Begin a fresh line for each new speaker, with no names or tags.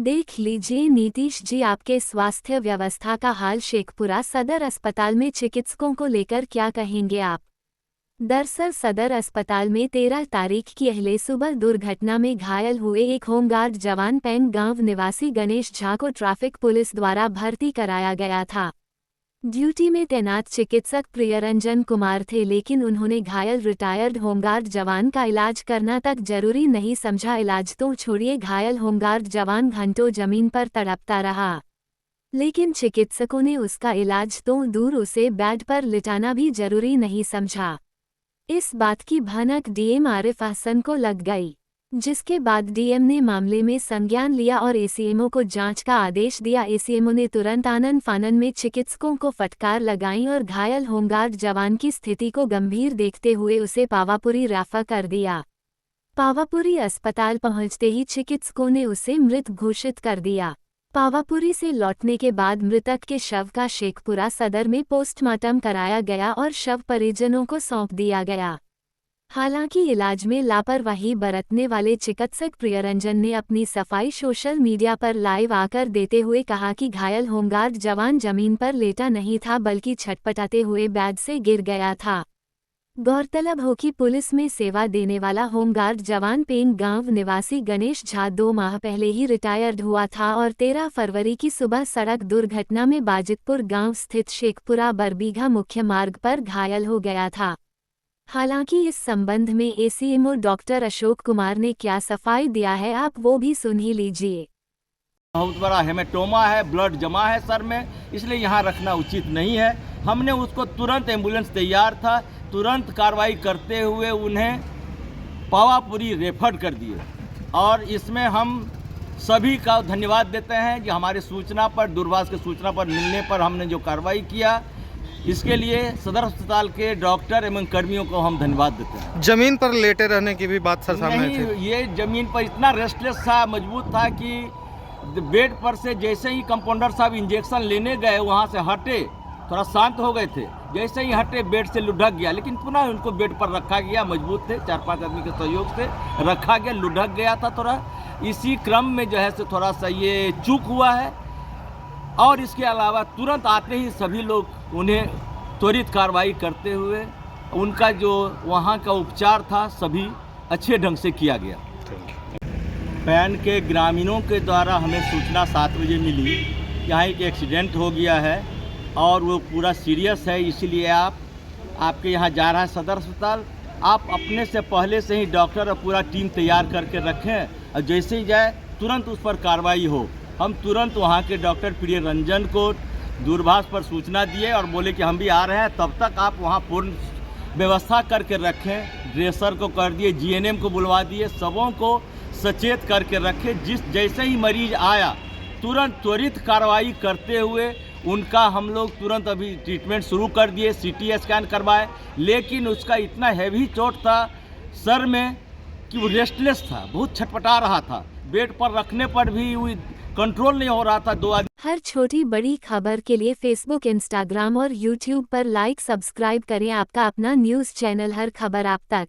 देख लीजिए नीतीश जी आपके स्वास्थ्य व्यवस्था का हाल। शेखपुरा सदर अस्पताल में चिकित्सकों को लेकर क्या कहेंगे आप। दरअसल सदर अस्पताल में 13 तारीख की अहले सुबह दुर्घटना में घायल हुए एक होमगार्ड जवान पेंग गांव निवासी गणेश झा को ट्रैफिक पुलिस द्वारा भर्ती कराया गया था। ड्यूटी में तैनात चिकित्सक प्रियरंजन कुमार थे, लेकिन उन्होंने घायल रिटायर्ड होमगार्ड जवान का इलाज करना तक जरूरी नहीं समझा। इलाज तो छोड़िए, घायल होमगार्ड जवान घंटों जमीन पर तड़पता रहा, लेकिन चिकित्सकों ने उसका इलाज तो दूर उसे बेड पर लिटाना भी जरूरी नहीं समझा। इस बात की भनक डीएम आरिफ हसन को लग गई, जिसके बाद डीएम ने मामले में संज्ञान लिया और एसीएमओ को जांच का आदेश दिया। एसीएमओ ने तुरंत आनन फानन में चिकित्सकों को फटकार लगाई और घायल होमगार्ड जवान की स्थिति को गंभीर देखते हुए उसे पावापुरी रेफर कर दिया। पावापुरी अस्पताल पहुंचते ही चिकित्सकों ने उसे मृत घोषित कर दिया। पावापुरी से लौटने के बाद मृतक के शव का शेखपुरा सदर में पोस्टमार्टम कराया गया और शव परिजनों को सौंप दिया गया। हालांकि इलाज में लापरवाही बरतने वाले चिकित्सक प्रियरंजन ने अपनी सफाई सोशल मीडिया पर लाइव आकर देते हुए कहा कि घायल होमगार्ड जवान जमीन पर लेटा नहीं था, बल्कि छटपटाते हुए बेड से गिर गया था। गौरतलब हो कि पुलिस में सेवा देने वाला होमगार्ड जवान पेंग गांव निवासी गणेश झा 2 माह पहले ही रिटायर्ड हुआ था और 13 फरवरी की सुबह सड़क दुर्घटना में बाजितपुर गांव स्थित शेखपुरा बरबीघा मुख्य मार्ग पर घायल हो गया था। हालांकि इस संबंध में एसीएमओ डॉक्टर अशोक कुमार ने क्या सफाई दिया है, आप वो भी सुन ही लीजिए।
बहुत बड़ा हेमेटोमा है, ब्लड जमा है सर में, इसलिए यहाँ रखना उचित नहीं है। हमने उसको तुरंत, एम्बुलेंस तैयार था, तुरंत कार्रवाई करते हुए उन्हें पावापुरी रेफर कर दिए। और इसमें हम सभी का धन्यवाद देते हैं कि हमारे सूचना पर, दूरभाष की सूचना पर मिलने पर हमने जो कार्रवाई किया, इसके लिए सदर अस्पताल के डॉक्टर एवं कर्मियों को हम धन्यवाद देते हैं।
जमीन पर लेटे रहने की भी बात सर सामने थी।
ये जमीन पर इतना रेस्टलेस था, मजबूत था कि बेड पर से जैसे ही कंपाउंडर साहब इंजेक्शन लेने गए, वहाँ से हटे, थोड़ा शांत हो गए थे। जैसे ही हटे बेड से लुढ़क गया, लेकिन पुनः उनको बेड पर रखा गया। मजबूत थे, 4-5 आदमी के सहयोग से रखा गया, लुढ़क गया था थोड़ा। इसी क्रम में जो है से थोड़ा सा ये चूक हुआ है। और इसके अलावा तुरंत आते ही सभी लोग उन्हें त्वरित कार्रवाई करते हुए उनका जो वहाँ का उपचार था सभी अच्छे ढंग से किया गया। पैन के ग्रामीणों के द्वारा हमें सूचना 7 बजे मिली, यहाँ एक एक्सीडेंट हो गया है और वो पूरा सीरियस है, इसीलिए आपके यहाँ जा रहा है सदर अस्पताल। आप अपने से पहले से ही डॉक्टर और पूरा टीम तैयार करके रखें और जैसे ही जाए तुरंत उस पर कार्रवाई हो। हम तुरंत वहाँ के डॉक्टर प्रियरंजन को दूरभाष पर सूचना दिए और बोले कि हम भी आ रहे हैं, तब तक आप वहाँ पूर्ण व्यवस्था करके रखें। ड्रेसर को कर दिए, जीएनएम को बुलवा दिए, सबों को सचेत करके रखें। जैसे ही मरीज आया तुरंत त्वरित कार्रवाई करते हुए उनका हम लोग तुरंत अभी ट्रीटमेंट शुरू कर दिए। सीटी स्कैन करवाए, लेकिन उसका इतना हैवी चोट था सर में कि वो रेस्टलेस था, बहुत छटपटा रहा था। बेड पर रखने पर भी कंट्रोल नहीं हो रहा था। 2 आदमी।
हर छोटी बड़ी खबर के लिए फेसबुक, इंस्टाग्राम और यूट्यूब पर लाइक, सब्सक्राइब करें आपका अपना न्यूज़ चैनल हर खबर आप तक।